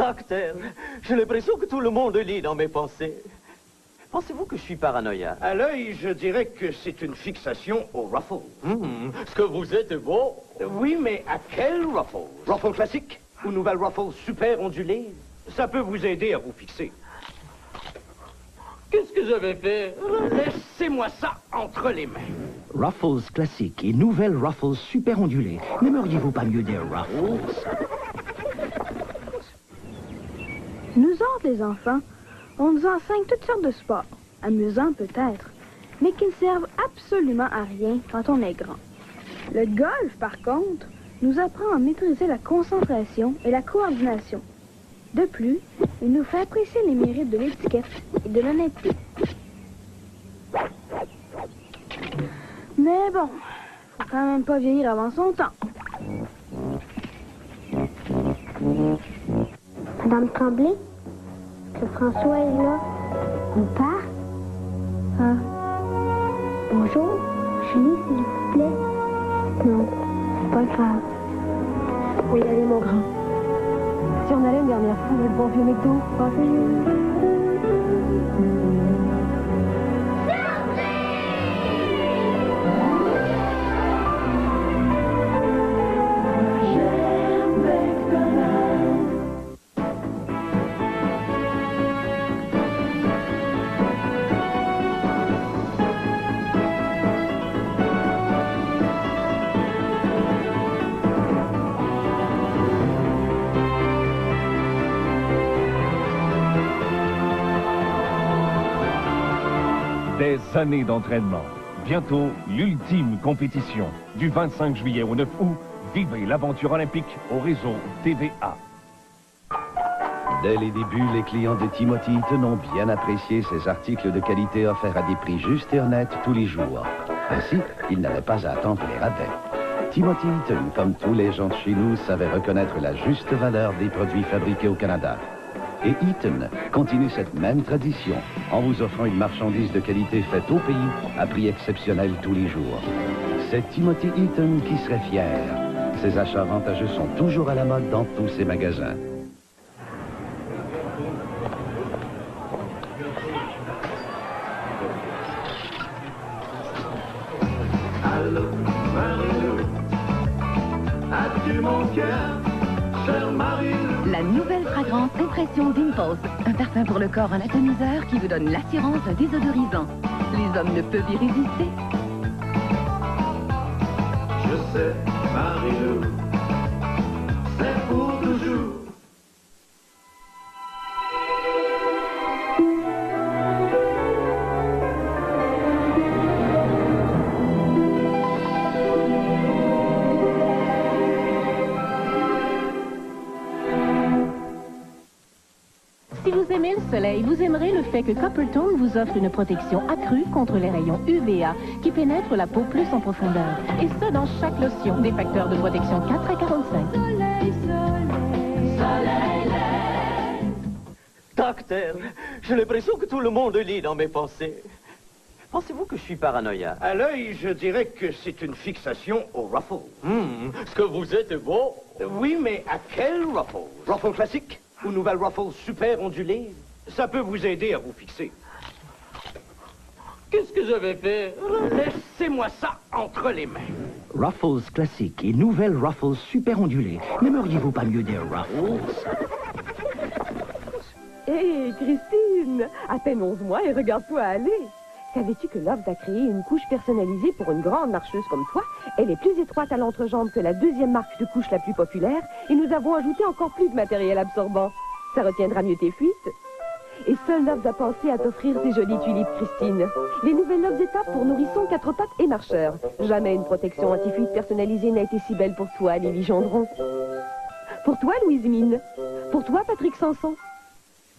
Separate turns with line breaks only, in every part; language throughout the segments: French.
Docteur, j'ai l'impression que tout le monde lit dans mes pensées. Pensez-vous que je suis paranoïaque?
À l'œil, je dirais que c'est une fixation au ruffle.
Ce que vous êtes est beau.
Oui, mais à quel ruffle? Ruffle classique ou nouvelle ruffle super ondulée? Ça peut vous aider à vous fixer.
Qu'est-ce que j'avais fait?
Laissez-moi ça entre les mains.
Ruffles classiques et nouvelles Ruffles super ondulées. N'aimeriez-vous pas mieux des Ruffles?
Nous autres, les enfants, on nous enseigne toutes sortes de sports, amusants peut-être, mais qui ne servent absolument à rien quand on est grand. Le golf, par contre, nous apprend à maîtriser la concentration et la coordination. De plus, il nous fait apprécier les mérites de l'étiquette et de l'honnêteté. Mais bon, faut quand même pas vieillir avant son temps.
Madame Tremblay, que François est là. On part? Ah. Bonjour, Julie, s'il vous plaît. Non, c'est pas grave.
Oui, allez, mon grand. Si on allait une dernière fois, le bon vieux McDo.
Des années d'entraînement. Bientôt, l'ultime compétition. Du 25 juillet au 9 août, vivez l'aventure olympique au réseau TVA.
Dès les débuts, les clients de Timothy Eaton ont bien apprécié ces articles de qualité offerts à des prix justes et honnêtes tous les jours. Ainsi, ils n'avaient pas à attendre les rabais. Timothy Eaton, comme tous les gens de chez nous, savait reconnaître la juste valeur des produits fabriqués au Canada. Et Eaton continue cette même tradition en vous offrant une marchandise de qualité faite au pays à prix exceptionnel tous les jours. C'est Timothy Eaton qui serait fier. Ses achats avantageux sont toujours à la mode dans tous ses magasins.
Allô, Marie-Lou, as-tu mon cœur, chère Marie-Lou?
La nouvelle fragrance Impression Dimples. Un parfum pour le corps, un atomiseur qui vous donne l'assurance d'un désodorisant. Les hommes ne peuvent y résister.
Je sais, Marie-Lou, c'est pour toujours.
Si vous aimez le soleil, vous aimerez le fait que Coppertone vous offre une protection accrue contre les rayons UVA qui pénètrent la peau plus en profondeur. Et ce, dans chaque lotion. Des facteurs de protection 4 à 45.
Soleil, soleil.
Docteur, j'ai l'impression que tout le monde lit dans mes pensées. Pensez-vous que je suis paranoïaque?
À l'œil, je dirais que c'est une fixation au ruffle.
Ce que vous êtes est beau.
Oui, mais à quel ruffle? Ruffle classique ou nouvelle ruffle super ondulée? Ça peut vous aider à vous fixer.
Qu'est-ce que j'avais fait?
Laissez-moi ça entre les mains.
Ruffles classiques et nouvelles Ruffles super ondulées. N'aimeriez-vous pas mieux des Ruffles?
Hé, Christine, à peine 11 mois et regarde-toi aller. Savais-tu que Love's a créé une couche personnalisée pour une grande marcheuse comme toi? Elle est plus étroite à l'entrejambe que la deuxième marque de couche la plus populaire et nous avons ajouté encore plus de matériel absorbant. Ça retiendra mieux tes fuites. Et seul Love's a pensé à t'offrir ces jolies tulipes, Christine. Les nouvelles Love's étapes pour nourrissons, quatre pattes et marcheurs. Jamais une protection anti-fuite personnalisée n'a été si belle pour toi, Lily Gendron. Pour toi, Louise Mine. Pour toi, Patrick Sanson.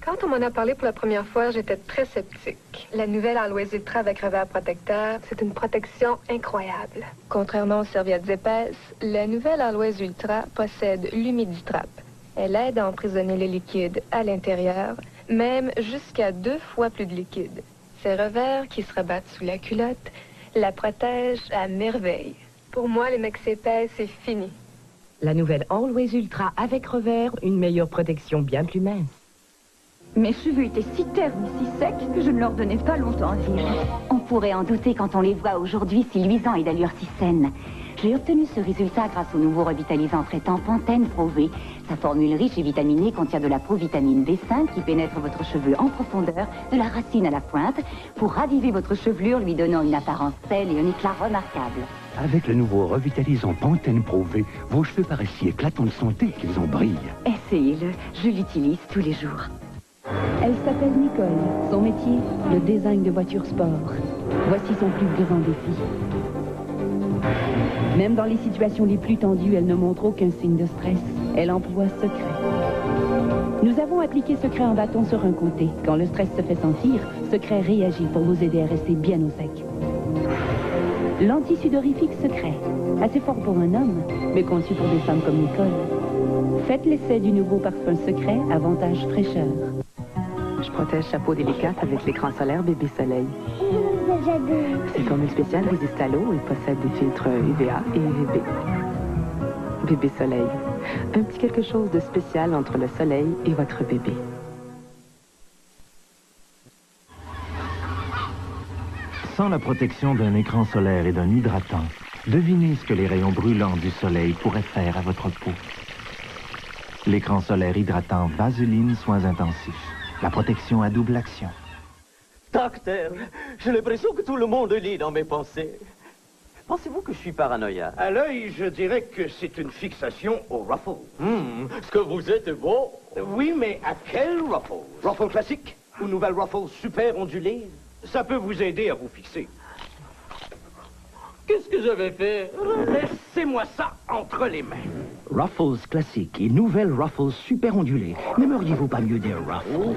Quand on m'en a parlé pour la première fois, j'étais très sceptique. La nouvelle Always Ultra avec revers protecteur, c'est une protection incroyable. Contrairement aux serviettes épaisses, la nouvelle Always Ultra possède l'Humiditrap. Elle aide à emprisonner le liquide à l'intérieur, même jusqu'à 2 fois plus de liquide. Ces revers qui se rabattent sous la culotte la protègent à merveille. Pour moi, les maxi épaisses, c'est fini.
La nouvelle Always Ultra avec revers, une meilleure protection bien plus mince.
Mes cheveux étaient si ternes et si secs que je ne leur donnais pas longtemps à vivre. On pourrait en douter quand on les voit aujourd'hui si luisants et d'allure si saine. J'ai obtenu ce résultat grâce au nouveau revitalisant traitant Pantene Pro V. Sa formule riche et vitaminée contient de la provitamine B5 qui pénètre votre cheveu en profondeur, de la racine à la pointe, pour raviver votre chevelure, lui donnant une apparence saine et un éclat remarquable.
Avec le nouveau revitalisant Pantene Pro V, vos cheveux paraissent si éclatants de santé qu'ils en brillent.
Essayez-le, je l'utilise tous les jours.
Elle s'appelle Nicole. Son métier, le design de voitures sport. Voici son plus grand défi. Même dans les situations les plus tendues, elle ne montre aucun signe de stress. Elle emploie Secret. Nous avons appliqué Secret en bâton sur un côté. Quand le stress se fait sentir, Secret réagit pour vous aider à rester bien au sec. L'anti-sudorifique Secret. Assez fort pour un homme, mais conçu pour des femmes comme Nicole. Faites l'essai du nouveau parfum Secret, avantage fraîcheur.
Je protège sa peau délicate avec l'écran solaire Bébé Soleil. Ces formules spéciales résistent à l'eau et possèdent des filtres UVA et UVB. Bébé Soleil. Un petit quelque chose de spécial entre le soleil et votre bébé.
Sans la protection d'un écran solaire et d'un hydratant, devinez ce que les rayons brûlants du soleil pourraient faire à votre peau. L'écran solaire hydratant Vaseline Soins Intensifs. La protection à double action.
Docteur, j'ai l'impression que tout le monde lit dans mes pensées. Pensez-vous que je suis paranoïaque?
À l'œil, je dirais que c'est une fixation au ruffle.
Ce que vous êtes beau.
Oui, mais à quel ruffle? Ruffle classique ou nouvelle ruffle super ondulée? Ça peut vous aider à vous fixer.
Qu'est-ce que je vais faire?
Laissez-moi ça entre les mains.
Ruffles classique et nouvelle Ruffles super ondulée. N'aimeriez-vous pas mieux des Ruffles?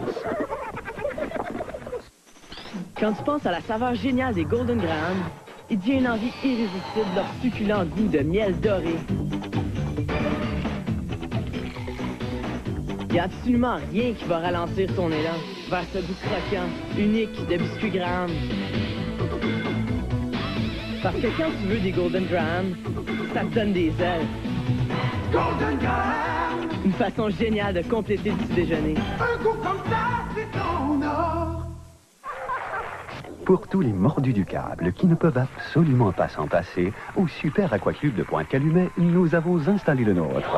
Quand tu penses à la saveur géniale des Golden Graham, il te vient une envie irrésistible de leur succulent goût de miel doré. Il n'y a absolument rien qui va ralentir ton élan vers ce goût croquant, unique de biscuits Graham. Parce que quand tu veux des Golden Graham, ça te donne des ailes.
Golden Graham!
Une façon géniale de compléter le petit déjeuner.
Un goût comme ça, c'est en or!
Pour tous les mordus du câble qui ne peuvent absolument pas s'en passer, au Super Aquacube de Pointe-Calumet, nous avons installé le nôtre.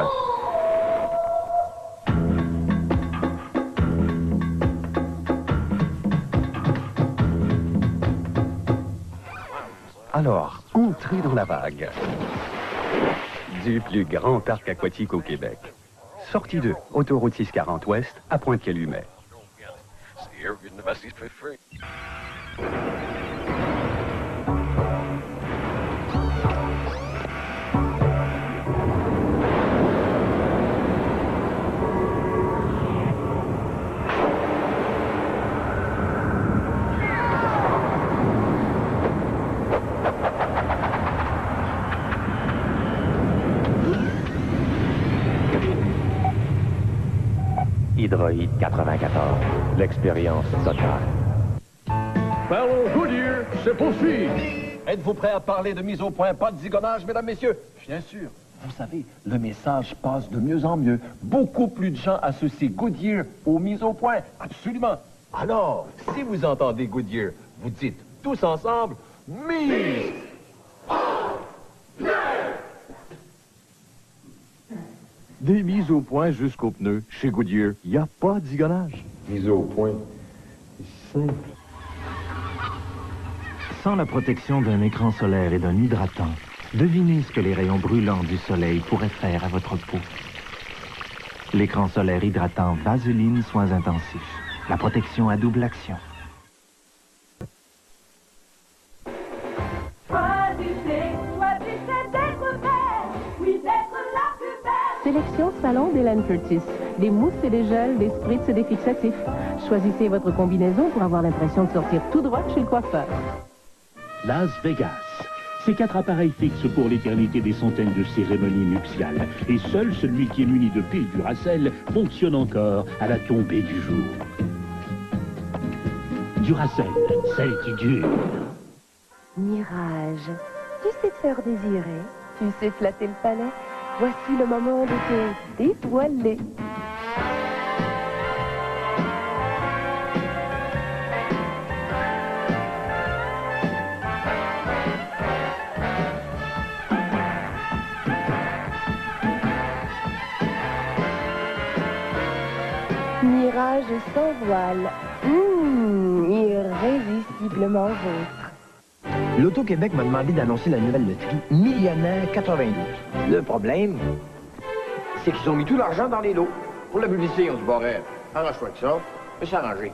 Alors, entrez dans la vague du plus grand parc aquatique au Québec. Sortie 2, autoroute 640 Ouest à Pointe-Calumet.
Hydroïde 94, l'expérience totale.
Fellow Goodyear se poursuit. Êtes-vous prêt à parler de mise au point, pas de zigonnage, mesdames, messieurs? Bien sûr. Vous savez, le message passe de mieux en mieux. Beaucoup plus de gens associent Goodyear aux mises au point. Absolument. Alors, si vous entendez Goodyear, vous dites tous ensemble, mise Des mises au point jusqu'aux pneus. Chez Goodyear, il n'y a pas de zigonnage. Mise au point, c'est simple.
Sans la protection d'un écran solaire et d'un hydratant, devinez ce que les rayons brûlants du soleil pourraient faire à votre peau. L'écran solaire hydratant Vaseline Soins Intensifs. La protection à double action.
Sélection Salon d'Hélène Curtis. Des mousses et des gels, des spritz et des fixatifs. Choisissez votre combinaison pour avoir l'impression de sortir tout droit chez le coiffeur.
Las Vegas. Ces 4 appareils fixes pour l'éternité des centaines de cérémonies nuptiales. Et seul celui qui est muni de piles Duracell fonctionne encore à la tombée du jour. Duracell, celle qui dure.
Mirage, tu sais te faire désirer, tu sais flatter le palais.
voici le moment de te dévoiler. Mirage sans voile. Irrésistiblement vôtre.
L'Auto-Québec m'a demandé d'annoncer la nouvelle loterie Millionnaire 92.
Le problème, c'est qu'ils ont mis tout l'argent dans les lots. Pour la publicité, on se barrait. Arrange-toi avec ça. Je vais s'arranger.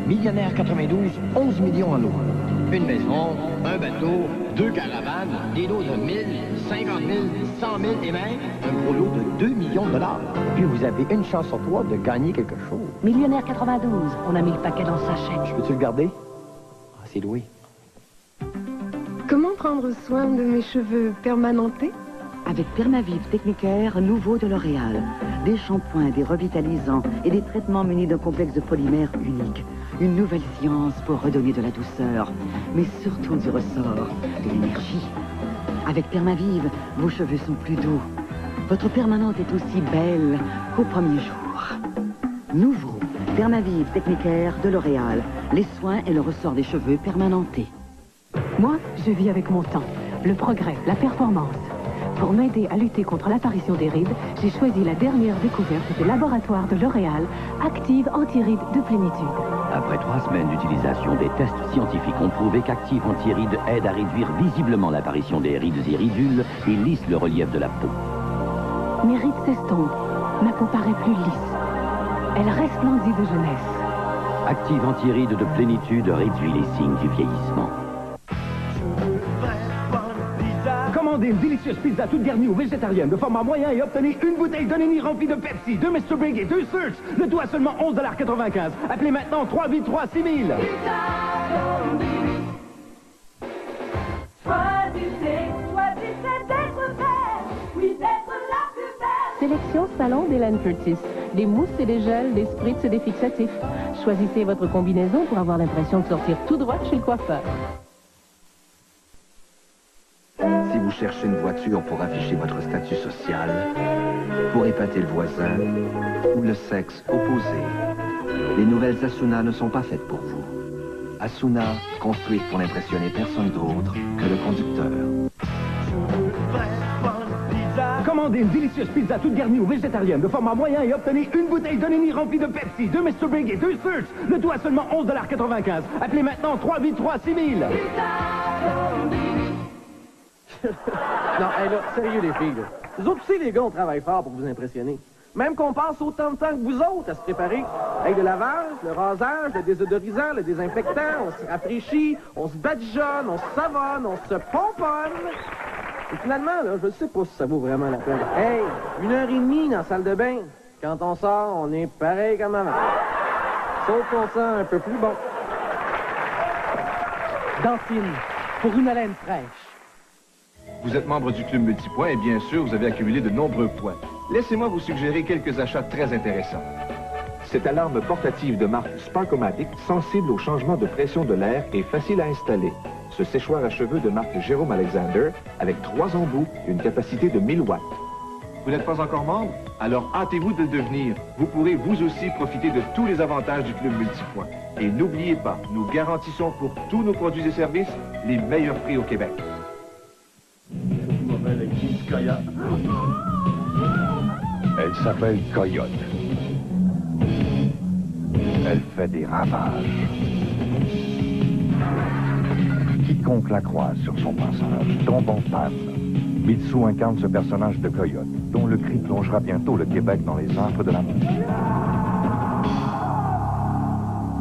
Millionnaire 92, 11 millions en lot. Une maison, un bateau, 2 caravanes, des lots de 1000, 50 000, 100 000 et même un gros lot de 2 millions de dollars. Puis vous avez une chance sur 3 de gagner quelque chose.
Millionnaire 92, on a mis le paquet dans le sachet.
Je peux-tu le garder? Ah, c'est loué.
Comment prendre soin de mes cheveux permanentés?
Avec Permavive Technicare, nouveau de L'Oréal. Des shampoings, des revitalisants et des traitements munis d'un complexe de polymères unique. Une nouvelle science pour redonner de la douceur, mais surtout du ressort, de l'énergie. Avec Permavive, vos cheveux sont plus doux. Votre permanente est aussi belle qu'au premier jour. Nouveau, Permavive Technicare de L'Oréal. Les soins et le ressort des cheveux permanentés.
Moi, je vis avec mon temps, le progrès, la performance. Pour m'aider à lutter contre l'apparition des rides, j'ai choisi la dernière découverte du laboratoire de L'Oréal, Active Anti-Rides de Plénitude.
Après 3 semaines d'utilisation, des tests scientifiques ont prouvé qu'Active Anti-Rides aide à réduire visiblement l'apparition des rides et ridules et lisse le relief de la peau.
Mes rides s'estompent, ma peau paraît plus lisse. Elle resplendit de jeunesse.
Active Anti-Rides de Plénitude réduit les signes du vieillissement.
Commandez une délicieuse pizza toute garnie ou végétarienne de format moyen et obtenez une bouteille de Nenny remplie de Pepsi, 2 Mr. Big et 2 Search. Le tout à seulement 11,95 $. Appelez maintenant 383-6000.
Choisissez d'être vert, oui d'être la plus belle.
Sélection Salon d'Hélène Curtis. Des mousses et des gels, des spritz et des fixatifs. Choisissez votre combinaison pour avoir l'impression de sortir tout droit chez le coiffeur.
Si vous cherchez une voiture pour afficher votre statut social, pour épater le voisin ou le sexe opposé, les nouvelles Asuna ne sont pas faites pour vous. Asuna, construite pour n'impressionner personne d'autre que le conducteur.
Commandez une délicieuse pizza toute garnie ou végétarienne de format moyen et obtenez une bouteille de Nenny remplie de Pepsi, 2 Mr. Big et 2 Search. Le tout à seulement 11,95 $. Appelez maintenant 383-6000.
Non, hey, là, sérieux les filles, là. Vous autres aussi, les gars, on travaille fort pour vous impressionner. Même qu'on passe autant de temps que vous autres à se préparer. Avec le lavage, le rasage, le désodorisant, le désinfectant, on se rafraîchit, on se badigeonne, on se savonne, on se pomponne. Et finalement, là, je sais pas si ça vaut vraiment la peine. Hey, 1h30 dans la salle de bain. Quand on sort, on est pareil comme avant. Sauf qu'on sent un peu plus bon. Dentine, pour une haleine fraîche.
Vous êtes membre du Club Multipoint et bien sûr, vous avez accumulé de nombreux points. Laissez-moi vous suggérer quelques achats très intéressants.
Cette alarme portative de marque Sparkomatic, sensible au changement de pression de l'air et facile à installer. Ce séchoir à cheveux de marque Jérôme Alexander, avec 3 embouts, une capacité de 1000 watts.
Vous n'êtes pas encore membre? Alors hâtez-vous de le devenir. Vous pourrez vous aussi profiter de tous les avantages du Club Multipoint. Et n'oubliez pas, nous garantissons pour tous nos produits et services les meilleurs prix au Québec.
Elle s'appelle Coyote. Elle fait des ravages. Quiconque la croise sur son passage tombe en panne. Mitsu incarne ce personnage de Coyote, dont le cri plongera bientôt le Québec dans les affres de la mort.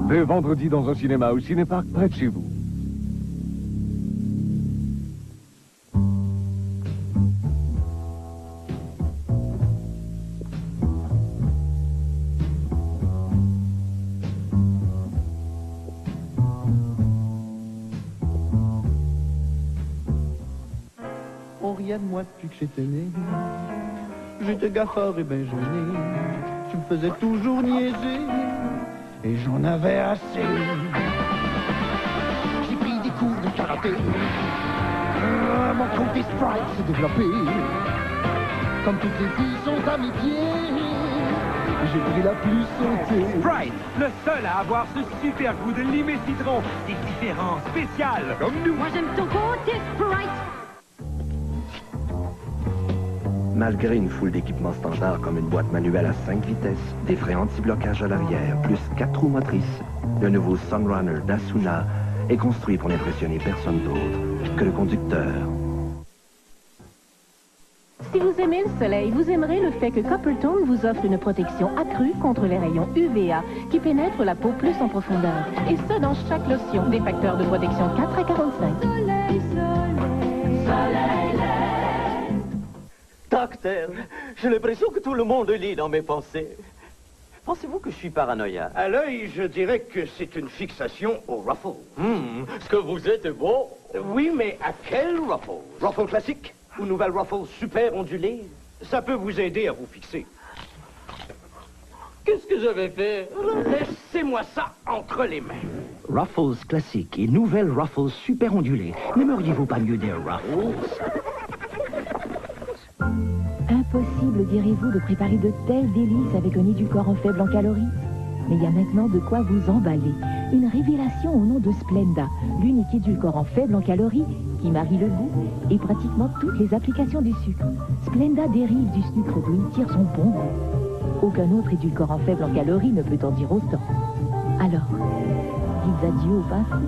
Dès vendredi dans un cinéma ou cinéparc près de chez vous.
On riait de moi depuis que j'étais né. J'étais gaffeur et ben gêné. Tu me faisais toujours niaiser. Et j'en avais assez. J'ai pris des coups de karaté. Mon côté sprite s'est développé. Comme toutes les filles sont à mes pieds, j'ai pris la plus sautée.
Sprite, le seul à avoir ce super goût de lime et citron. C'est différent, spécial, comme nous.
Moi j'aime ton côté Sprite.
Malgré une foule d'équipements standards comme une boîte manuelle à 5 vitesses, des freins anti-blocage à l'arrière, plus 4 roues motrices, le nouveau Sunrunner d'Asuna est construit pour n'impressionner personne d'autre que le conducteur.
Si vous aimez le soleil, vous aimerez le fait que Coppertone vous offre une protection accrue contre les rayons UVA qui pénètrent la peau plus en profondeur. Et ce, dans chaque lotion. Des facteurs de protection 4 à 45.
Soleil, soleil, soleil.
Docteur, j'ai l'impression que tout le monde lit dans mes pensées. Pensez-vous que je suis paranoïaque?
À l'œil, je dirais que c'est une fixation au ruffle.
Ce que vous êtes beau.
Oui, mais à quel ruffle? Ruffle classique ou nouvelle ruffle super ondulée? Ça peut vous aider à vous fixer.
Qu'est-ce que j'avais fait?
Laissez-moi ça entre les mains.
Ruffles classique et nouvelle Ruffles super ondulée. N'aimeriez-vous pas mieux des Ruffles?
Impossible, direz-vous, de préparer de tels délices avec un édulcorant faible en calories. Mais il y a maintenant de quoi vous emballer. Une révélation au nom de Splenda, l'unique édulcorant faible en calories qui marie le goût et pratiquement toutes les applications du sucre. Splenda dérive du sucre d'où il tire son bon goût. Aucun autre édulcorant faible en calories ne peut en dire autant. Alors, dites adieu au pain fou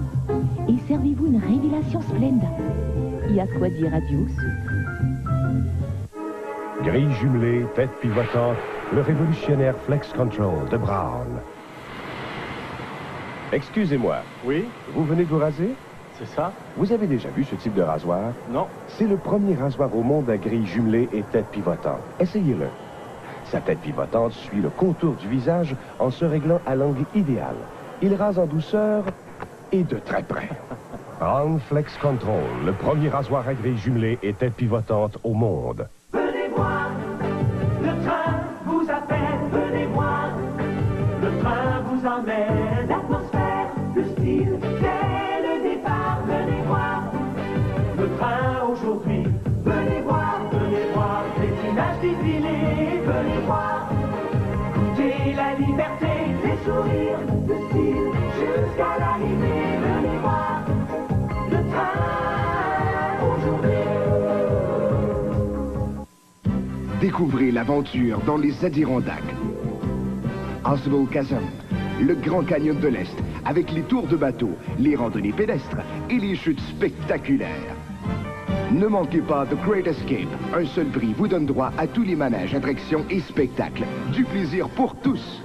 et servez-vous une révélation Splenda. Il y a de quoi dire adieu au sucre.
Grille jumelée, tête pivotante, le révolutionnaire Flex Control de Brown. Excusez-moi.
Oui?
Vous venez de vous raser?
C'est ça?
Vous avez déjà vu ce type de rasoir?
Non.
C'est le premier rasoir au monde à grille jumelée et tête pivotante. Essayez-le. Sa tête pivotante suit le contour du visage en se réglant à l'angle idéal. Il rase en douceur et de très près. Brown Flex Control, le premier rasoir à grille jumelée et tête pivotante au monde.
Venez voir, le train vous appelle, venez voir. Le train vous emmène, l'atmosphère, le style, dès le départ, venez voir. Le train aujourd'hui, venez voir, les images défilées, venez voir. Goûtez la liberté, les sourires, le style, jusqu'à l'arrivée, venez voir. Le train aujourd'hui.
Découvrez l'aventure dans les Adirondacks. Oswald Chasm, le Grand Canyon de l'Est, avec les tours de bateau, les randonnées pédestres et les chutes spectaculaires. Ne manquez pas The Great Escape. Un seul prix vous donne droit à tous les manèges, attractions et spectacles. Du plaisir pour tous.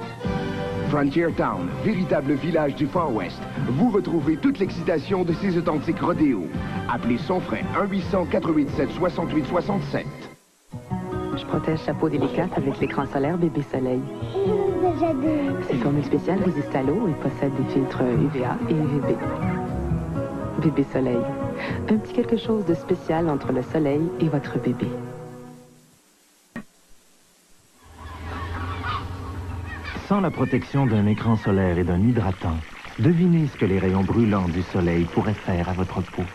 Frontier Town, véritable village du Far West. Vous retrouvez toute l'excitation de ces authentiques rodéos. Appelez Sonfrais 1-800-487-6867.
Je protège sa peau délicate avec l'écran solaire Bébé Soleil. Ces formules spéciales résistent à l'eau et possèdent des filtres UVA et UVB. Bébé Soleil. Un petit quelque chose de spécial entre le soleil et votre bébé.
Sans la protection d'un écran solaire et d'un hydratant, devinez ce que les rayons brûlants du soleil pourraient faire à votre peau.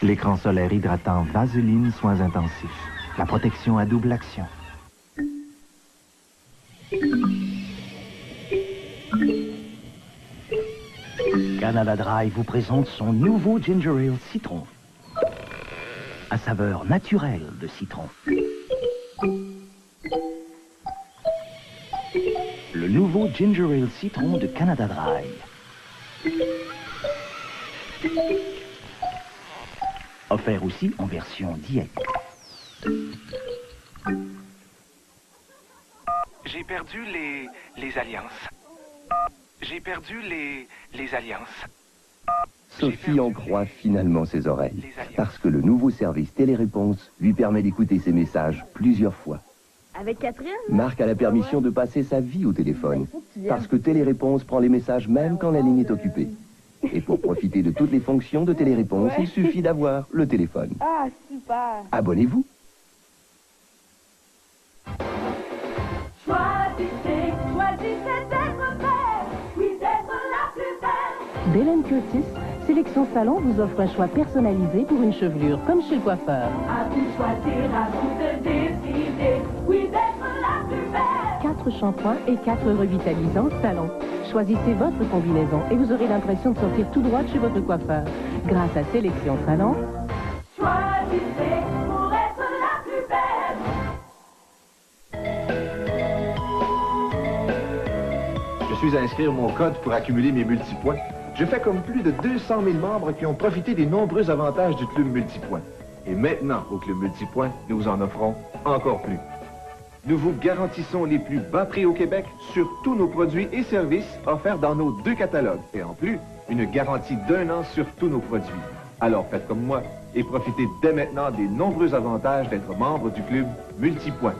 L'écran solaire hydratant Vaseline Soins Intensifs. La protection à double action.
Canada Dry vous présente son nouveau Ginger Ale Citron. À saveur naturelle de citron. Le nouveau Ginger Ale Citron de Canada Dry. Offert aussi en version diète.
J'ai perdu les alliances. J'ai perdu les alliances.
Sophie en croit finalement ses oreilles, parce que le nouveau service Téléréponse lui permet d'écouter ses messages plusieurs fois.
Avec Catherine?
Marc a la permission de passer sa vie au téléphone, parce que Téléréponse prend les messages même quand la ligne est occupée. Et pour profiter de toutes les fonctions de Téléréponse, il suffit d'avoir le téléphone.
Ah, super!
Abonnez-vous.
Choisissez d'être belle, oui d'être la plus belle.
Belen Curtis, Sélection Salon vous offre un choix personnalisé pour une chevelure, comme chez le coiffeur.
À vous choisir, à vous de décider, oui d'être la plus belle.
4 shampoings et 4 revitalisants Salon. Choisissez votre combinaison et vous aurez l'impression de sortir tout droit de chez votre coiffeur. Grâce à Sélection Salon,
Choisissez pour être la plus belle.
Je suis à inscrire mon code pour accumuler mes multipoints. Je fais comme plus de 200 000 membres qui ont profité des nombreux avantages du Club Multipoints. Et maintenant, au Club Multipoints, nous vous en offrons encore plus. Nous vous garantissons les plus bas prix au Québec sur tous nos produits et services offerts dans nos 2 catalogues. Et en plus, une garantie d'1 an sur tous nos produits. Alors faites comme moi et profitez dès maintenant des nombreux avantages d'être membre du Club Multipoints.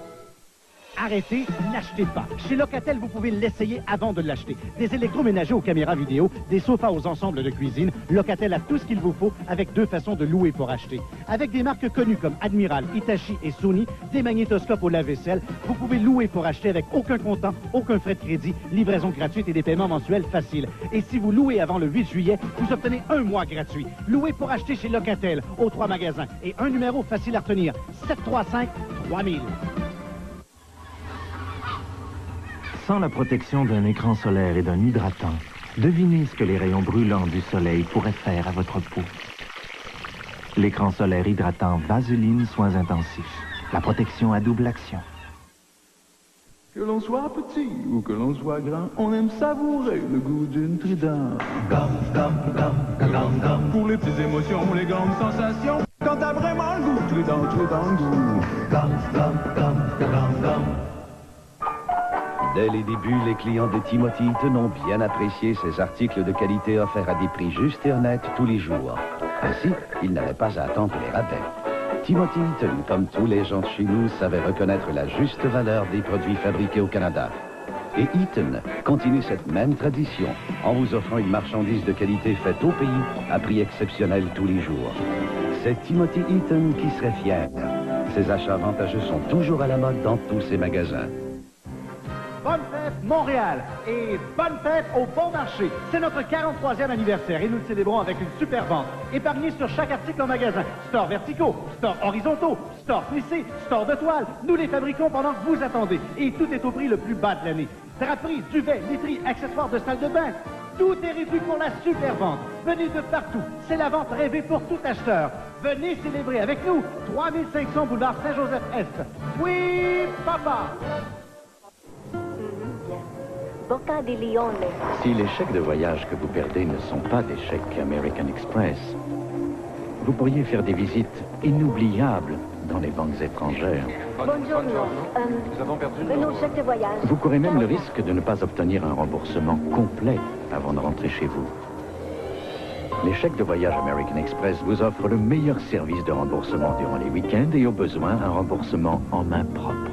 Arrêtez, n'achetez pas. Chez Locatel, vous pouvez l'essayer avant de l'acheter. Des électroménagers aux caméras vidéo, des sofas aux ensembles de cuisine, Locatel a tout ce qu'il vous faut avec 2 façons de louer pour acheter. Avec des marques connues comme Admiral, Hitachi et Sony, des magnétoscopes au lave-vaisselle, vous pouvez louer pour acheter avec aucun comptant, aucun frais de crédit, livraison gratuite et des paiements mensuels faciles. Et si vous louez avant le 8 juillet, vous obtenez 1 mois gratuit. Louer pour acheter chez Locatel, aux 3 magasins. Et un numéro facile à retenir, 735-3000.
Sans la protection d'un écran solaire et d'un hydratant, devinez ce que les rayons brûlants du soleil pourraient faire à votre peau. L'écran solaire hydratant Vaseline Soins Intensifs. La protection à double action.
Que l'on soit petit ou que l'on soit grand, on aime savourer le goût d'une Trident. Gum, gum, gum, gum, gum. Pour les petites émotions, les grandes sensations, quand t'as vraiment le goût, Trident, Trident, goût. Gum, gum, gum, gum, gum.
Dès les débuts, les clients de Timothy Eaton ont bien apprécié ces articles de qualité offerts à des prix justes et honnêtes tous les jours. Ainsi, ils n'avaient pas à attendre les rabais. Timothy Eaton, comme tous les gens de chez nous, savait reconnaître la juste valeur des produits fabriqués au Canada. Et Eaton continue cette même tradition en vous offrant une marchandise de qualité faite au pays à prix exceptionnel tous les jours. C'est Timothy Eaton qui serait fier. Ces achats avantageux sont toujours à la mode dans tous ces magasins.
Bonne fête Montréal et bonne fête au Bon Marché. C'est notre 43e anniversaire et nous le célébrons avec une super vente. Épargnez sur chaque article en magasin. Stores verticaux, stores horizontaux, stores plissés, stores de toile. Nous les fabriquons pendant que vous attendez. Et tout est au prix le plus bas de l'année. Draperie, duvet, literie, accessoires de salle de bain. Tout est réduit pour la super vente. Venez de partout. C'est la vente rêvée pour tout acheteur. Venez célébrer avec nous. 3500 boulevard Saint-Joseph-Est. Oui, papa!
Boca di Lione.
Si les chèques de voyage que vous perdez ne sont pas des chèques American Express, vous pourriez faire des visites inoubliables dans les banques étrangères.
Buongiorno.
Nous avons perdu
nos chèques de voyage.
Vous courez même le risque de ne pas obtenir un remboursement complet avant de rentrer chez vous. Les chèques de voyage American Express vous offrent le meilleur service de remboursement durant les week-ends et au besoin un remboursement en main propre.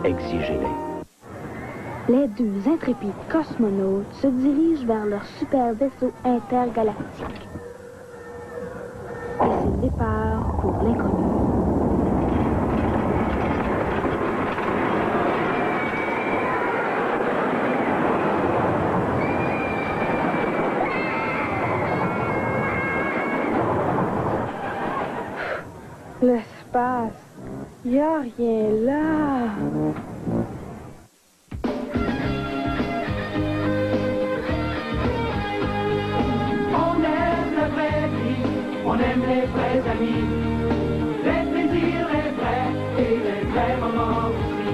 Exigez-les.
Les 2 intrépides cosmonautes se dirigent vers leur super vaisseau intergalactique. Et c'est le départ pour l'inconnu. L'espace, y a rien là.
On aime les vrais amis, les plaisirs, les vrais et les vrais moments aussi.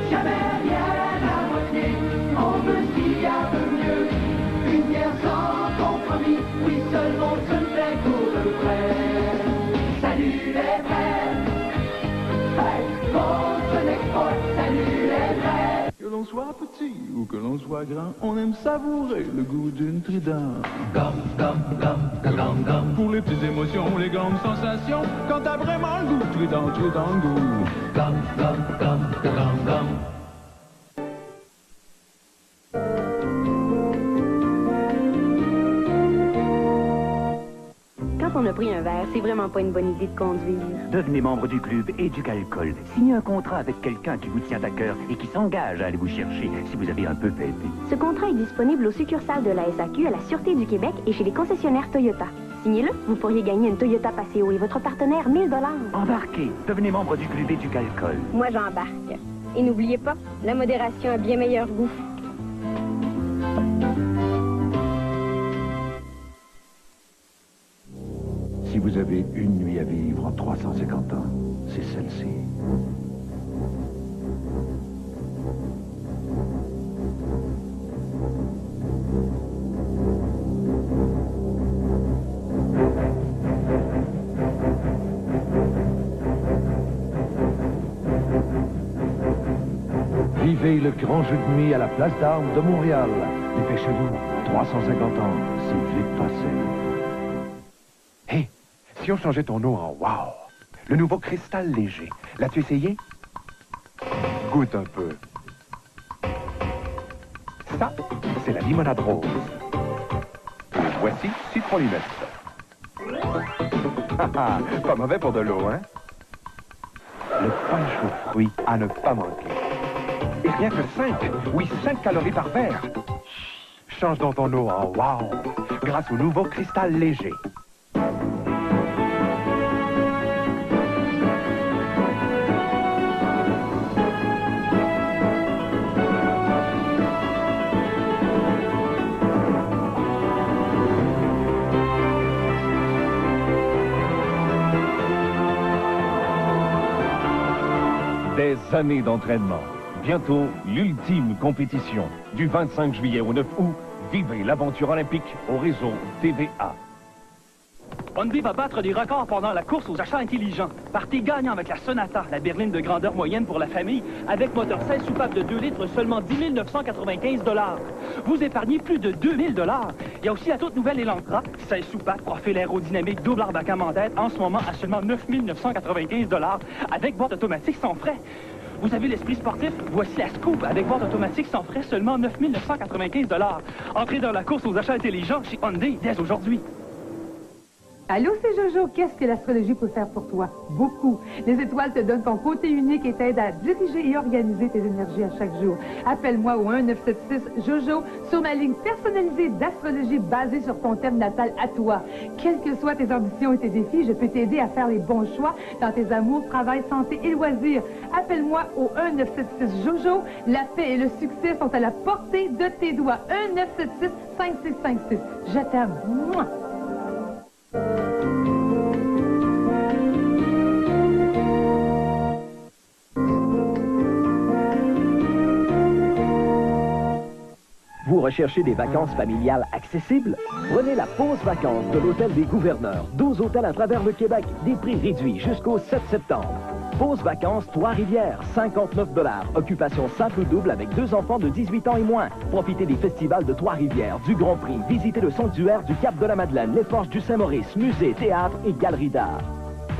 Jamais rien à moitié, on veut ce qu'il y a de mieux. Une bière sans compromis, oui seulement se fait pour le vrai. Salut les vrais, hey, Molson Export, salut les vrais.
Que l'on soit petit ou que l'on soit grand, on aime savourer le goût d'une Trident. Gum, gum, gum, gum, gum. Pour les petites émotions, les grandes sensations, quand t'as vraiment le goût, Trident, Trident, goût. Gum, gum, gum, gum, gum.
Quand on a pris un verre, c'est vraiment pas une bonne idée de conduire.
Devenez membre du club Éduc-Alcool. Signez un contrat avec quelqu'un qui vous tient à cœur et qui s'engage à aller vous chercher si vous avez un peu pété.
Ce contrat est disponible aux succursales de la SAQ, à la Sûreté du Québec et chez les concessionnaires Toyota.
Signez-le, vous pourriez gagner une Toyota Paseo et votre partenaire 1000 $.
Embarquez. Devenez membre du club du Calcol.
Moi, j'embarque. Et n'oubliez pas, la modération a bien meilleur goût.
Si vous avez une nuit à vivre en 350 ans, c'est celle-ci.
Vivez le grand jeu de nuit à la place d'Armes de Montréal. Dépêchez-vous, 350 ans, c'est vite passé.
Hé, si on changeait ton eau en wow, le nouveau cristal léger, l'as-tu essayé? Goûte un peu. Ça, c'est la limonade rose. Et voici citron limette. Pas mauvais pour de l'eau, hein? Le punch aux fruits à ne pas manquer. Et rien que 5 calories par verre. Change donc ton eau en wow, grâce au nouveau cristal léger.
Des années d'entraînement. Bientôt, l'ultime compétition. Du 25 juillet au 9 août, vivez l'aventure olympique au réseau TVA.
Hyundai va battre des records pendant la course aux achats intelligents. Partez gagnant avec la Sonata, la berline de grandeur moyenne pour la famille, avec moteur 16 soupapes de 2 litres, seulement 10 995 $. Vous épargnez plus de 2 000 $. Il y a aussi la toute nouvelle Elantra, 16 soupapes, profil aérodynamique, double arbre en tête, en ce moment à seulement 9 995 $, avec boîte automatique sans frais. Vous avez l'esprit sportif? Voici la Scoop avec boîte automatique sans frais, seulement 9 995 $. Entrez dans la course aux achats intelligents chez Hyundai dès aujourd'hui.
Allô, c'est Jojo. Qu'est-ce que l'astrologie peut faire pour toi? Beaucoup. Les étoiles te donnent ton côté unique et t'aident à diriger et organiser tes énergies à chaque jour. Appelle-moi au 1-976-JOJO sur ma ligne personnalisée d'astrologie basée sur ton thème natal à toi. Quelles que soient tes ambitions et tes défis, je peux t'aider à faire les bons choix dans tes amours, travail, santé et loisirs. Appelle-moi au 1-976-JOJO. La paix et le succès sont à la portée de tes doigts. 1-976-5656. Je t'aime. Mouah!
Vous recherchez des vacances familiales accessibles? Prenez la pause vacances de l'Hôtel des Gouverneurs. 12 hôtels à travers le Québec, des prix réduits jusqu'au 7 septembre. Pause vacances Trois-Rivières, 59 $. Occupation simple ou double avec 2 enfants de 18 ans et moins. Profitez des festivals de Trois-Rivières, du Grand Prix. Visitez le sanctuaire du Cap de la Madeleine, les Forges du Saint-Maurice, musée, théâtre et galerie d'art.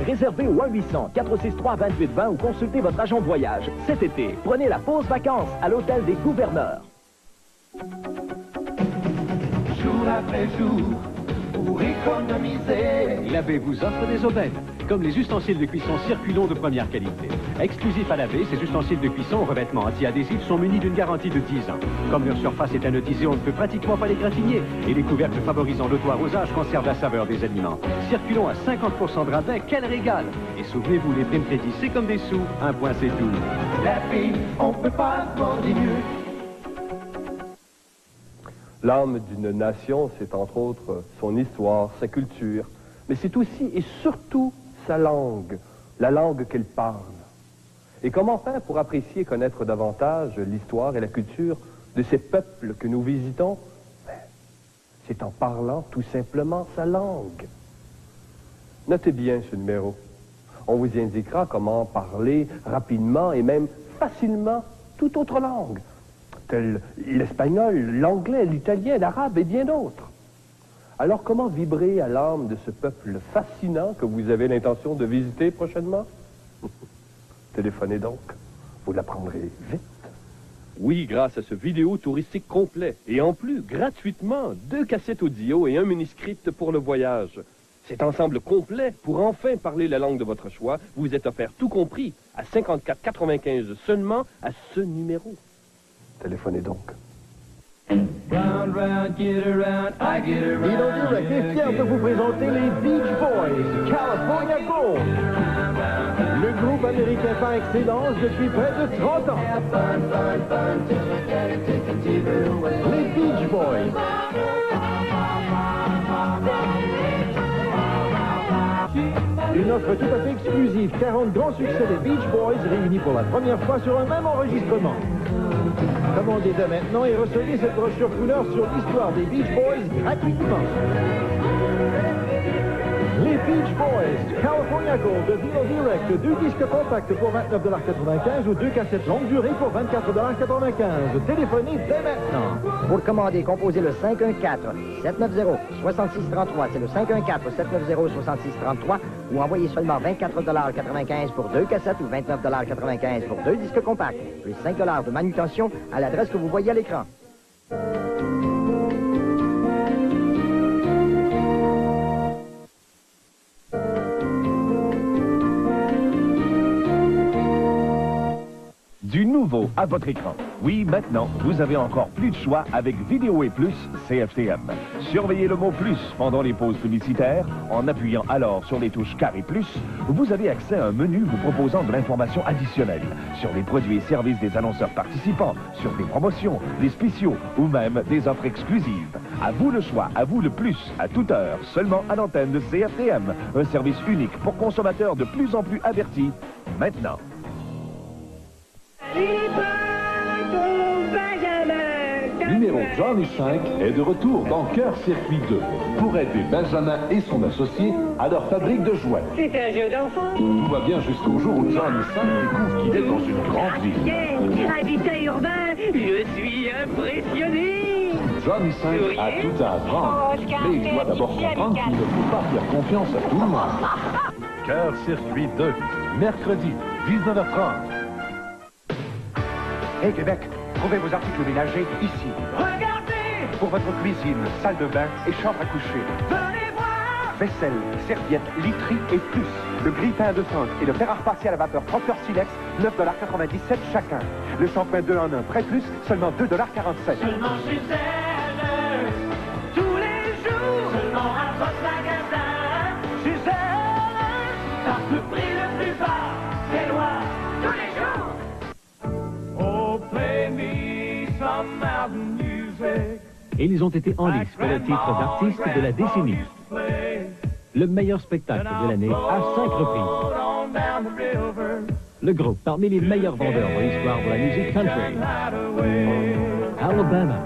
Réservez au 1-800-463-2820 ou consultez votre agent de voyage. Cet été, prenez la pause vacances à l'Hôtel des Gouverneurs.
Jour après jour, pour économiser.
Lavé vous offre des aubaines, comme les ustensiles de cuisson Circulon de première qualité. Exclusifs à laver, ces ustensiles de cuisson aux revêtements anti-adhésifs sont munis d'une garantie de 10 ans. Comme leur surface est anotisée, on ne peut pratiquement pas les gratigner. Et les couvercles favorisant l'auto-arrosage conservent la saveur des aliments. Circulon à 50% de rabais, quel régal! Et souvenez-vous, les primes crédit, c'est comme des sous. Un point, c'est tout.
La vie, on peut pas demander mieux.
L'âme d'une nation, c'est entre autres son histoire, sa culture, mais c'est aussi et surtout sa langue, la langue qu'elle parle. Et comment faire pour apprécier et connaître davantage l'histoire et la culture de ces peuples que nous visitons? C'est en parlant tout simplement sa langue. Notez bien ce numéro. On vous indiquera comment parler rapidement et même facilement toute autre langue, tels l'espagnol, l'anglais, l'italien, l'arabe et bien d'autres. Alors comment vibrer à l'âme de ce peuple fascinant que vous avez l'intention de visiter prochainement? Téléphonez donc, vous l'apprendrez vite.
Oui, grâce à ce vidéo touristique complet. Et en plus, gratuitement, 2 cassettes audio et un manuscript pour le voyage. Cet ensemble complet, pour enfin parler la langue de votre choix, vous est offert tout compris à 54,95 seulement à ce numéro.
Téléphonez donc.
Round, round, get around, I get around.
Dino Direct est fier de vous présenter les Beach Boys, California Gold. Le groupe américain par excellence depuis près de 30 ans. Les Beach Boys. Une offre tout à fait exclusive, 40 grands succès des Beach Boys réunis pour la première fois sur un même enregistrement. Commandez dès maintenant et recevez cette brochure couleur sur l'histoire des Beach Boys gratuitement. Les Beach Boys, California Gold de Dino Direct, 2 disques compacts pour 29,95 $ ou 2 cassettes longue durée pour 24,95 $. Téléphonez dès maintenant.
Pour le commander, composez le 514-790-6633. C'est le 514-790-6633. Ou envoyez seulement 24,95 $ pour 2 cassettes ou 29,95 $ pour 2 disques compacts. Plus 5 $ de manutention à l'adresse que vous voyez à l'écran.
Du nouveau à votre écran. Oui, maintenant, vous avez encore plus de choix avec Vidéo et Plus CFTM. Surveillez le mot plus pendant les pauses publicitaires. En appuyant alors sur les touches carré plus, vous avez accès à un menu vous proposant de l'information additionnelle sur les produits et services des annonceurs participants, sur des promotions, des spéciaux ou même des offres exclusives. À vous le choix, à vous le plus, à toute heure, seulement à l'antenne de CFTM. Un service unique pour consommateurs de plus en plus avertis. Maintenant.
Numéro Johnny 5 est de retour dans Cœur Circuit 2 pour aider Benjamin et son associé à leur fabrique de jouets.
C'est un jeu d'enfant.
Tout va bien jusqu'au jour où Johnny 5 découvre qu'il est dans une grande ville.
Habitat urbain, je suis impressionné.
Johnny 5 a tout à apprendre, mais il doit d'abord comprendre qu'il ne faut pas faire confiance à tout le monde. Cœur Circuit 2, mercredi, 19h30.
Hey Québec, trouvez vos articles ménagers ici.
Regardez!
Pour votre cuisine, salle de bain et chambre à coucher.
Venez voir!
Vaisselle, serviettes, literie et plus. Le grille-pain de Franck et le fer à repasser à la vapeur Procter Silex, 9,97 $ chacun. Le shampoing 2 en 1 prêt plus, seulement 2,47 $.
Seulement chez elle, tous les jours. Seulement à votre magasin. Chez elle, par le prix le plus bas. C'est loin, tous les jours.
Et ils ont été en lice pour le titre d'artiste de la décennie. Le meilleur spectacle de l'année à 5 reprises. Le groupe parmi les meilleurs vendeurs de l'histoire de la musique country. Alabama.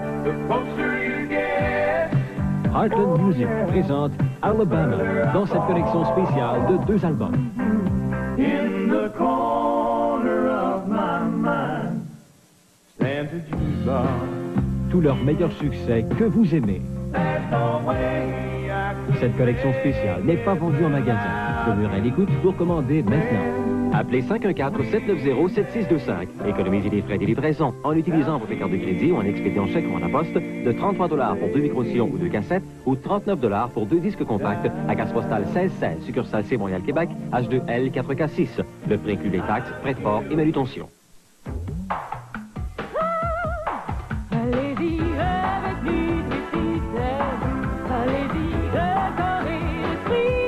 Heartland Music présente Alabama dans cette collection spéciale de 2 albums.
In the corner of my mind stands a jukebox.
Tous leurs meilleurs succès que vous aimez. Cette collection spéciale n'est pas vendue en magasin. Demeurez à l'écoute pour commander maintenant. Appelez 514-790-7625. Économisez les frais de livraison en utilisant votre carte de crédit ou en expédiant chèque ou en la poste de 33 $ pour 2 micro-sillons ou 2 cassettes ou 39 $ pour 2 disques compacts à carte postale 1616, succursale C Montréal Québec, H2L 4K6. Le prix inclut les taxes, frais de port et manutention.
Allez-y avec Nutri-Système. Allez-y, recorrez l'esprit.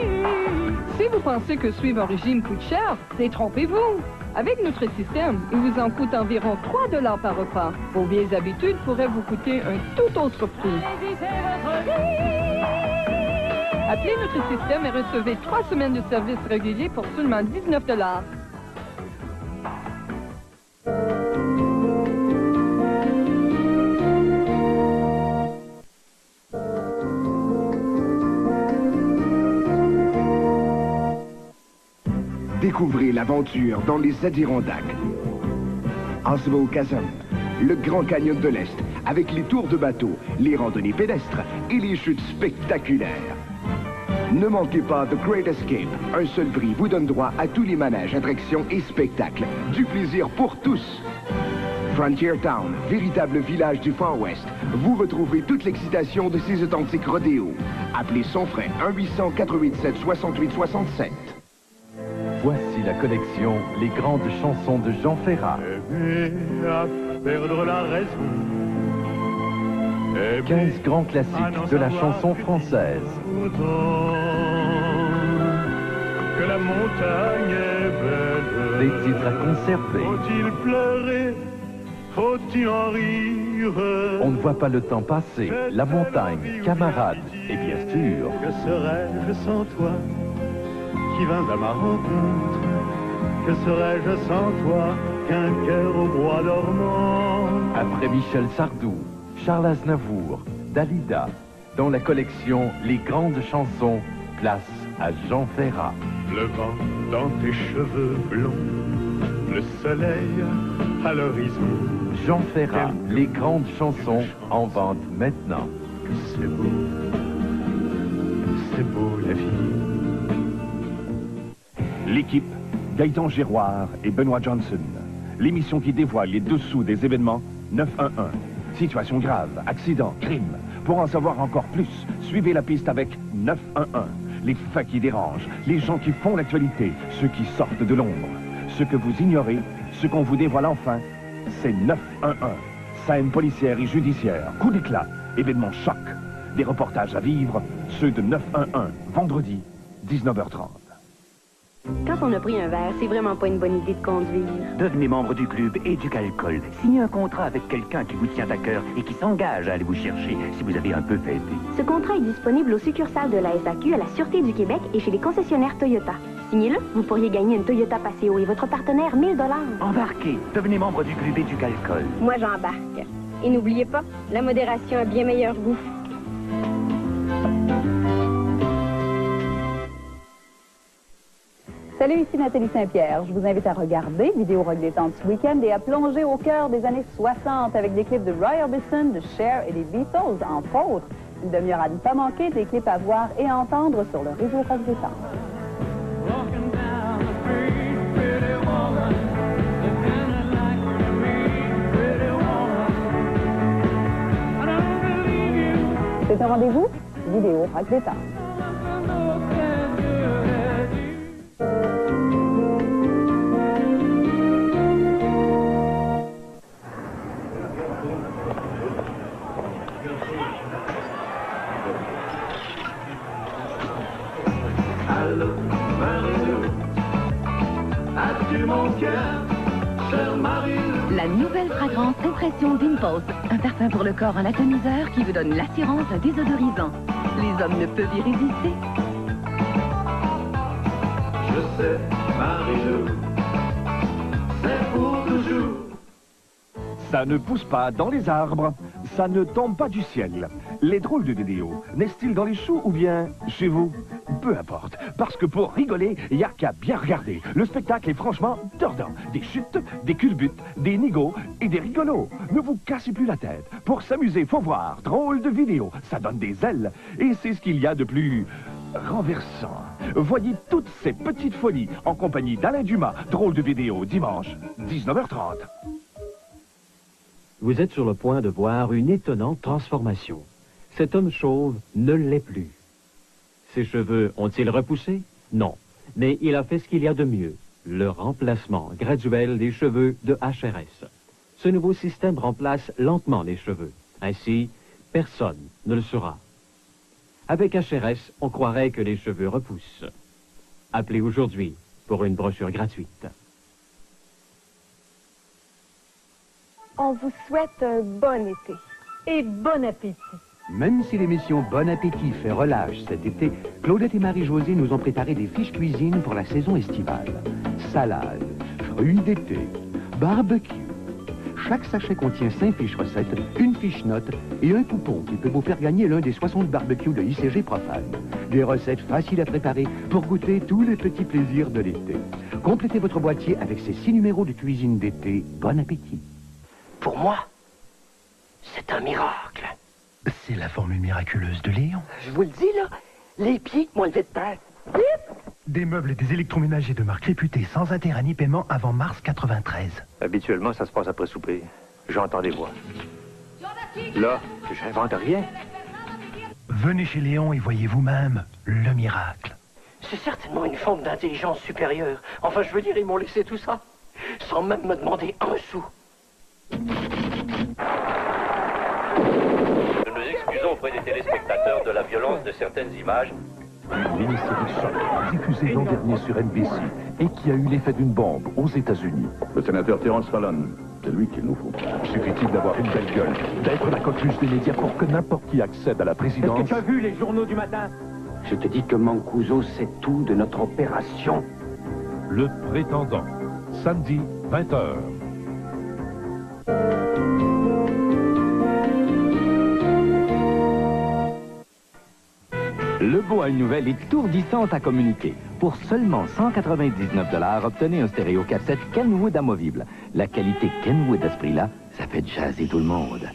Si vous pensez que suivre un régime coûte cher, détrompez-vous. Avec Nutri-Système, il vous en coûte environ 3 $ par repas. Vos vieilles habitudes pourraient vous coûter un tout autre prix.
Allez-y, c'est votre vie.
Appelez Nutri-Système et recevez 3 semaines de service régulier pour seulement 19 $.
Découvrez l'aventure dans les Adirondacks. Oswald Chasm, le Grand Canyon de l'Est, avec les tours de bateau, les randonnées pédestres et les chutes spectaculaires. Ne manquez pas The Great Escape. Un seul prix vous donne droit à tous les manèges, attractions et spectacles. Du plaisir pour tous. Frontier Town, véritable village du Far West. Vous retrouverez toute l'excitation de ces authentiques rodéos. Appelez son frais 1-800-487-6867.
Voici la collection Les grandes chansons de Jean Ferrat.
Aimer à perdre la raison.
15 grands classiques de la chanson française.
Que la montagne est belle.
Des titres à conserver.
Faut-il pleurer? Faut-il en rire?
On ne voit pas le temps passer. La montagne, camarade et bien sûr...
Que serais-je sans toi qui vins à ma rencontre? Que serais-je sans toi qu'un cœur au bois dormant?
Après Michel Sardou, Charles Aznavour, Dalida, dans la collection Les Grandes Chansons, place à Jean Ferrat.
Le vent dans tes cheveux blonds, le soleil à l'horizon.
Jean Ferrat, Les Grandes Chansons, en vente maintenant.
C'est beau la vie.
L'équipe, Gaëtan Giroir et Benoît Johnson. L'émission qui dévoile les dessous des événements 911. Situation grave, accident, crime. Pour en savoir encore plus, suivez la piste avec 911. Les faits qui dérangent, les gens qui font l'actualité, ceux qui sortent de l'ombre. Ce que vous ignorez, ce qu'on vous dévoile enfin, c'est 911. Scène policière et judiciaire, coup d'éclat, événements choc. Des reportages à vivre, ceux de 911, vendredi, 19h30.
Quand on a pris un verre, c'est vraiment pas une bonne idée de conduire.
Devenez membre du club Éduc-Alcool. Signez un contrat avec quelqu'un qui vous tient à cœur et qui s'engage à aller vous chercher si vous avez un peu fêté.
Ce contrat est disponible aux succursales de la SAQ, à la Sûreté du Québec et chez les concessionnaires Toyota. Signez-le, vous pourriez gagner une Toyota Paseo et votre partenaire 1000 $.
Embarquez, devenez membre du club Éduc-Alcool.
Moi, j'embarque. Et n'oubliez pas, la modération a bien meilleur goût.
Salut, ici Nathalie Saint-Pierre. Je vous invite à regarder Vidéo Rock Détente ce week-end et à plonger au cœur des années 60 avec des clips de Roy Orbison, de Cher et des Beatles, entre autres. Une demi-heure à ne pas manquer, des clips à voir et à entendre sur le réseau Rock Détente. C'est un rendez-vous Vidéo Rock Détente.
Allô, Marie-Lou, as-tu mon cœur, chère Marie-Lou?
La nouvelle fragrance Impression Dimples. Un parfum pour le corps en atomiseur qui vous donne l'assurance désodorisant. Les hommes ne peuvent y résister.
Je sais, Marie-Lou, c'est pour toujours.
Ça ne pousse pas dans les arbres, ça ne tombe pas du ciel. Les drôles de vidéos, naissent-ils dans les choux ou bien chez vous? Peu importe, parce que pour rigoler, il n'y a qu'à bien regarder. Le spectacle est franchement tordant. Des chutes, des culbutes, des nigauds et des rigolos. Ne vous cassez plus la tête. Pour s'amuser, faut voir. Drôles de vidéos, ça donne des ailes. Et c'est ce qu'il y a de plus renversant. Voyez toutes ces petites folies en compagnie d'Alain Dumas. Drôles de vidéos, dimanche, 19h30.
Vous êtes sur le point de voir une étonnante transformation. Cet homme chauve ne l'est plus. Ses cheveux ont-ils repoussé? Non. Mais il a fait ce qu'il y a de mieux, le remplacement graduel des cheveux de HRS. Ce nouveau système remplace lentement les cheveux. Ainsi, personne ne le saura. Avec HRS, on croirait que les cheveux repoussent. Appelez aujourd'hui pour une brochure gratuite.
On vous souhaite un bon été et bon appétit.
Même si l'émission Bon Appétit fait relâche cet été, Claudette et Marie-Josée nous ont préparé des fiches cuisine pour la saison estivale. Salade, fruits d'été, barbecue. Chaque sachet contient 5 fiches recettes, une fiche note et un coupon qui peut vous faire gagner l'un des 60 barbecues de ICG Profane. Des recettes faciles à préparer pour goûter tous les petits plaisirs de l'été. Complétez votre boîtier avec ces 6 numéros de cuisine d'été. Bon appétit.
Pour moi, c'est un miracle.
C'est la formule miraculeuse de Léon.
Je vous le dis, là, les pieds m'ont levé de terre.
Des meubles et des électroménagers de marque réputée sans intérêt ni paiement avant mars 93.
Habituellement, ça se passe après souper. J'entends des voix. Là, j'invente rien.
Venez chez Léon et voyez vous-même le miracle.
C'est certainement une forme d'intelligence supérieure. Enfin, je veux dire, ils m'ont laissé tout ça, sans même me demander un sou.
perception auprès des téléspectateurs de la violence de certaines images.
Une mini-série choc, diffusée l'an dernier sur NBC, et qui a eu l'effet d'une bombe aux États-Unis.
Le sénateur Terrence Fallon, c'est lui qu'il nous faut.
Suffit-il d'avoir une belle gueule, d'être la coqueluche des médias pour que n'importe qui accède à la présidence?
Est-ce que tu as vu les journaux du matin?
Je te dis que Mancuso sait tout de notre opération.
Le Prétendant, samedi, 20h.
Lebeau a une nouvelle étourdissante à communiquer. Pour seulement 199 $, obtenez un stéréo cassette Kenwood amovible. La qualité Kenwood à ce prix-là, ça fait jaser tout le monde.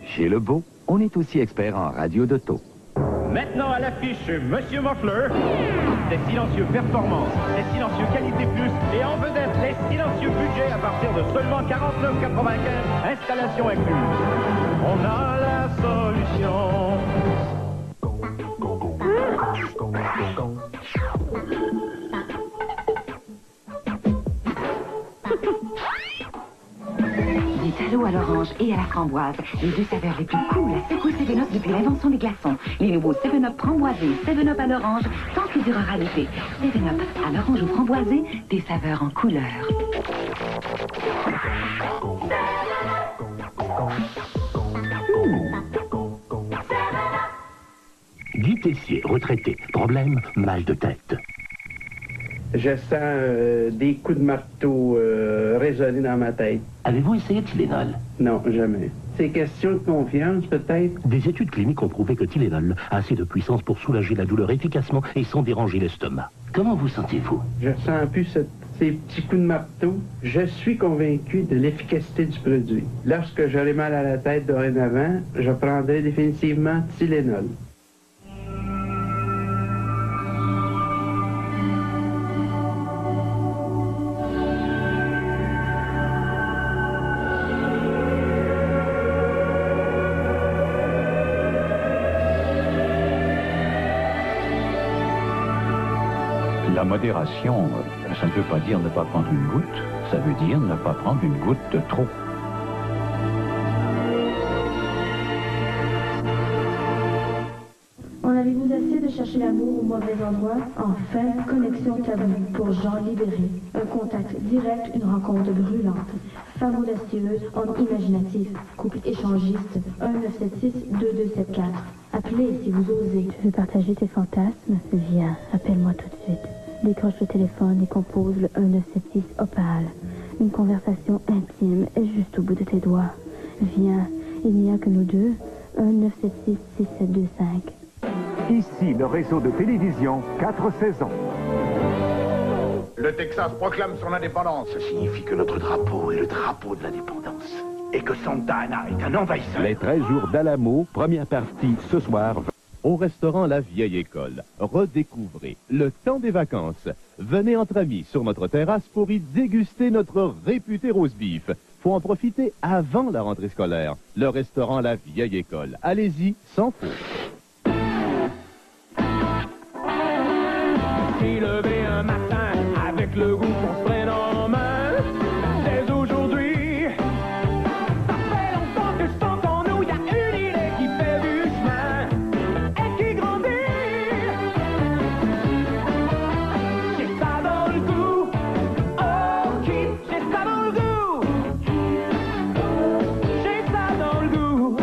Chez Lebeau, on est aussi expert en radio d'auto.
Maintenant à l'affiche, Monsieur Muffler, des silencieux performances, des silencieux qualité plus, et en vedette, les silencieux budget à partir de seulement 49,95, installation incluse. On a la solution.
Dites allô à l'orange et à la framboise, les deux saveurs les plus cool à secouer 7-Up depuis l'invention des glaçons. Les nouveaux 7-Up framboisés, 7-Up à l'orange, tant que durera l'été. 7-Up à l'orange ou framboisé, des saveurs en couleur.
Guy Tessier, retraité. Problème, mal de tête.
Je sens des coups de marteau résonner dans ma tête.
Avez-vous essayé Tylenol?
Non, jamais. C'est question de confiance, peut-être?
Des études cliniques ont prouvé que Tylenol a assez de puissance pour soulager la douleur efficacement et sans déranger l'estomac. Comment vous sentez-vous?
Je sens plus ces petits coups de marteau. Je suis convaincu de l'efficacité du produit. Lorsque j'aurai mal à la tête dorénavant, je prendrai définitivement Tylenol.
La modération, ça ne veut pas dire ne pas prendre une goutte, ça veut dire ne pas prendre une goutte de trop.
En avez-vous assez de chercher l'amour au mauvais endroit? Enfin, connexion taboue pour gens libérés. Un contact direct, une rencontre brûlante. Femme audacieuse, homme imaginatif, couple échangiste, 1-976-2274. Appelez si vous osez.
Tu veux partager tes fantasmes? Viens, appelle-moi tout de suite. Décroche le téléphone et compose le 1976 Opal. Une conversation intime est juste au bout de tes doigts. Viens, il n'y a que nous deux. 1-976-6725.
Ici, le réseau de télévision 4 saisons.
Le Texas proclame son indépendance.
Ça signifie que notre drapeau est le drapeau de l'indépendance. Et que Santa Anna est un envahisseur.
Les 13 jours d'Alamo, première partie ce soir. Au restaurant La Vieille École, redécouvrez le temps des vacances. Venez entre amis sur notre terrasse pour y déguster notre réputé roast beef. Faut en profiter avant la rentrée scolaire. Le restaurant La Vieille École. Allez-y, sans faute.
S'est levé un matin avec le goût qu'on se prenne en main. Dès aujourd'hui, ça fait longtemps que je sens qu'en nous y a une idée qui fait du chemin et qui grandit. J'ai ça dans le goût, oh j'ai ça dans le goût. J'ai ça dans le goût.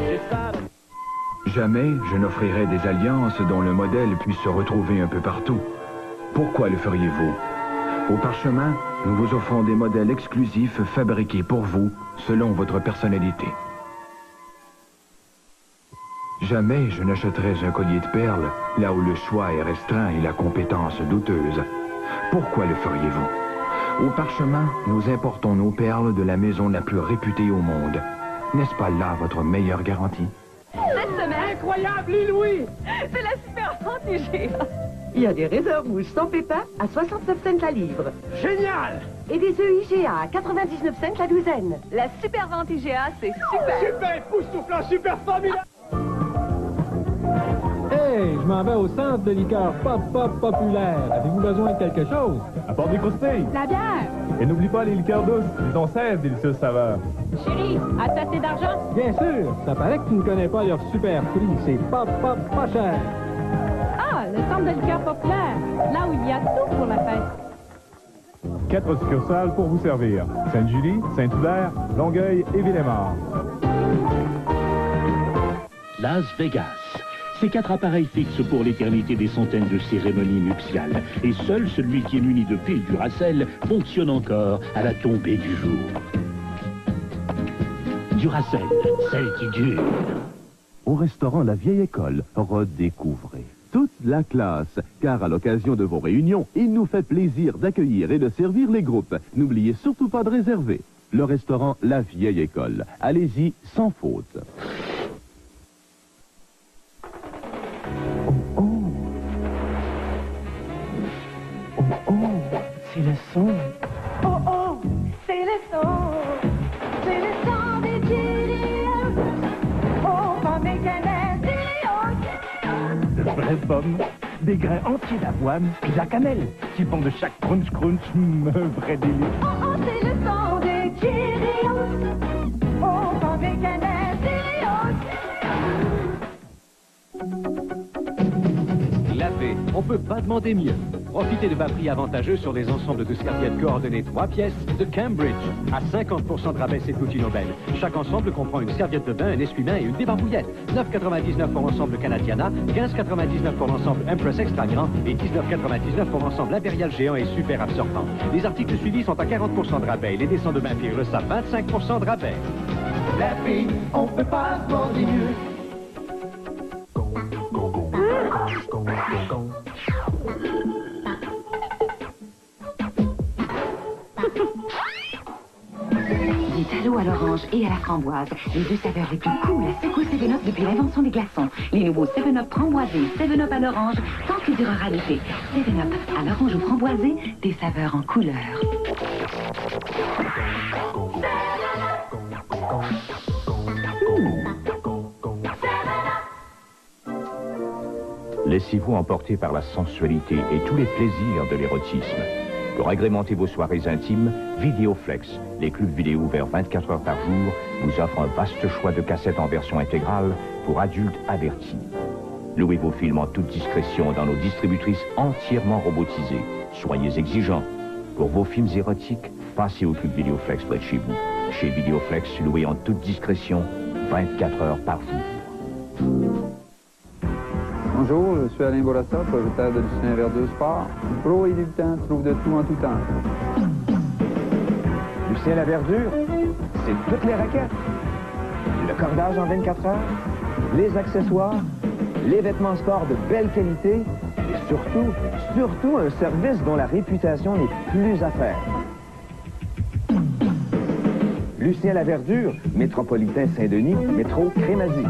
J'ai ça dans...
Jamais je n'offrirai des alliances dont le modèle puisse se retrouver un peu partout. Pourquoi le feriez-vous? Au Parchemin, nous vous offrons des modèles exclusifs fabriqués pour vous, selon votre personnalité. Jamais je n'achèterai un collier de perles, là où le choix est restreint et la compétence douteuse. Pourquoi le feriez-vous? Au Parchemin, nous importons nos perles de la maison la plus réputée au monde. N'est-ce pas là votre meilleure garantie?
Cette semaine... Incroyable, Louis! C'est la super vente IGA. Il y a des réserves mouches sans pépins à 69 cents la livre.
Génial!
Et des œufs IGA à 99 cents la douzaine. La super vente IGA, c'est super!
Super époustouflant, super formidable!
Hey, je m'en vais au centre de liqueurs pop populaire. Avez-vous besoin de quelque chose?
Apporte des croustilles.
La bière!
Et n'oublie pas les liqueurs douces. Ils ont 16 délicieuses saveurs.
J'ai
Chérie, as-tu assez d'argent?
Bien sûr, ça paraît que tu ne connais pas leur super prix. C'est pas cher.
Ah, le centre de liqueur populaire, là où il y a tout pour la fête.
4 succursales pour vous servir. Sainte-Julie, Saint-Hubert, Longueuil et Villemort.
Las Vegas. Ces 4 appareils fixes pour l'éternité des centaines de cérémonies nuptiales. Et seul celui qui est muni de piles Duracell fonctionne encore à la tombée du jour. Duracell, celle qui dure.
Au restaurant La Vieille École, redécouvrez toute la classe, car à l'occasion de vos réunions, il nous fait plaisir d'accueillir et de servir les groupes. N'oubliez surtout pas de réserver. Le restaurant La Vieille École. Allez-y sans faute.
C'est le son. Oh oh, c'est le son. C'est le son des Cheerios. Oh, pommes et canettes, Cheerios.
De vraies pommes, des grains entiers d'avoine et de la cannelle qui font de chaque crunch un vrai délice.
Oh oh, c'est le son des Cheerios. Oh, pommes et canettes, Cheerios.
Lavé, on peut pas demander mieux. Profitez de bas prix avantageux sur des ensembles de serviettes coordonnées 3 pièces de Cambridge. À 50% de rabais, c'est tout une aubaine. Chaque ensemble comprend une serviette de bain, un essuie-main et une débarbouillette. 9,99 pour l'ensemble Canadiana, 15,99 pour l'ensemble Empress Extra Grand et 19,99 pour l'ensemble Impérial Géant et Super Absorbant. Les articles suivis sont à 40% de rabais. Les descends de bain Pire le savent, 25% de rabais.
La vie, on peut pas demander mieux.
Des talots à l'orange et à la framboise, les 2 saveurs les plus cool à secouer 7-Up depuis l'invention des glaçons. Les nouveaux 7-Up framboisés, 7-Up à l'orange, tant que durera l'été. 7-Up à l'orange ou framboisé, des saveurs en couleur.
Laissez-vous emporter par la sensualité et tous les plaisirs de l'érotisme. Pour agrémenter vos soirées intimes, Vidéoflex, les clubs vidéo ouverts 24 heures par jour, vous offre un vaste choix de cassettes en version intégrale pour adultes avertis. Louez vos films en toute discrétion dans nos distributrices entièrement robotisées. Soyez exigeants. Pour vos films érotiques, passez au club Vidéoflex près de chez vous. Chez Vidéoflex, louez en toute discrétion 24 heures par jour.
Bonjour, je suis Alain Bourassa, propriétaire de Lucien Verdure Sport. Pro et débutant trouve de tout en tout temps.
Lucien Laverdure, c'est toutes les raquettes. Le cordage en 24 heures, les accessoires, les vêtements sport de belle qualité et surtout un service dont la réputation n'est plus à faire. Lucien Laverdure, métropolitain Saint-Denis, métro Crémazie.